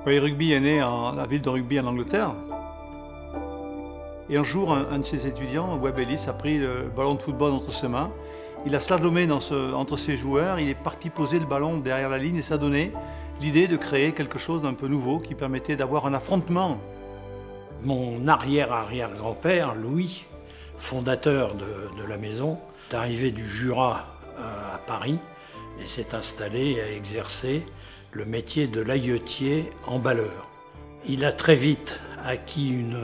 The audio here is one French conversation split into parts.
Oui, Rugby est né à la ville de Rugby en Angleterre. Et un jour, un de ses étudiants, Webb Ellis, a pris le ballon de football entre ses mains. Il a slalomé entre ses joueurs, il est parti poser le ballon derrière la ligne et ça a donné l'idée de créer quelque chose d'un peu nouveau qui permettait d'avoir un affrontement. Mon arrière-arrière-grand-père, Louis, fondateur de la maison, est arrivé du Jura à Paris et s'est installé et a exercé le métier de laïetier emballeur. Il a très vite acquis une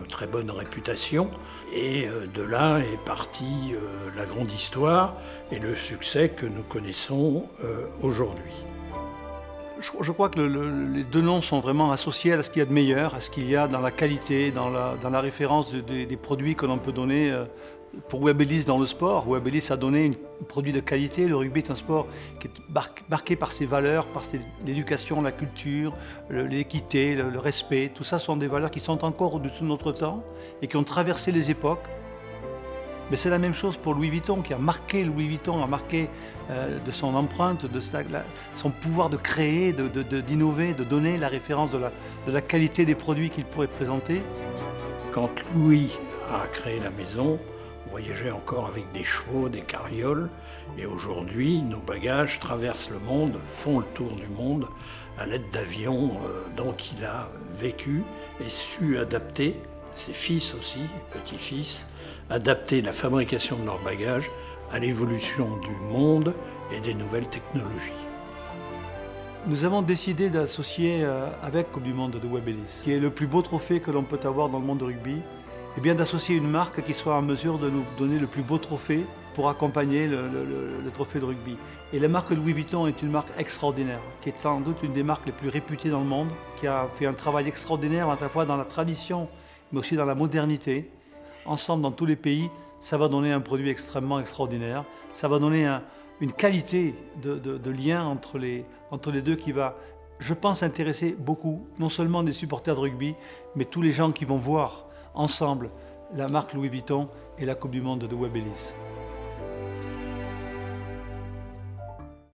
très bonne réputation et de là est partie la grande histoire et le succès que nous connaissons aujourd'hui. Je crois que les deux noms sont vraiment associés à ce qu'il y a de meilleur, à ce qu'il y a dans la qualité, dans la référence des produits que l'on peut donner. Pour Webb Ellis dans le sport, Webb Ellis a donné un produit de qualité. Le rugby est un sport qui est marqué par ses valeurs, par l'éducation, la culture, l'équité, le respect. Tout ça sont des valeurs qui sont encore au-dessus de notre temps et qui ont traversé les époques. Mais c'est la même chose pour Louis Vuitton, qui a marqué Louis Vuitton, a marqué de son empreinte, de son pouvoir de créer, d'innover, de donner la référence de la qualité des produits qu'il pourrait présenter. Quand Louis a créé la maison, on voyageait encore avec des chevaux, des carrioles, et aujourd'hui, nos bagages traversent le monde, font le tour du monde à l'aide d'avions. Donc il a vécu et su adapter, ses fils aussi, petits-fils, adapter la fabrication de leurs bagages à l'évolution du monde et des nouvelles technologies. Nous avons décidé d'associer avec Coupe du Monde de Webb Ellis, qui est le plus beau trophée que l'on peut avoir dans le monde de rugby, et bien d'associer une marque qui soit en mesure de nous donner le plus beau trophée pour accompagner le trophée de rugby. Et la marque Louis Vuitton est une marque extraordinaire, qui est sans doute une des marques les plus réputées dans le monde, qui a fait un travail extraordinaire à la fois dans la tradition, mais aussi dans la modernité. Ensemble, dans tous les pays, ça va donner un produit extrêmement extraordinaire. Ça va donner une qualité de lien entre les deux qui va, je pense, intéresser beaucoup, non seulement des supporters de rugby, mais tous les gens qui vont voir ensemble la marque Louis Vuitton et la Coupe du Monde de Webb Ellis.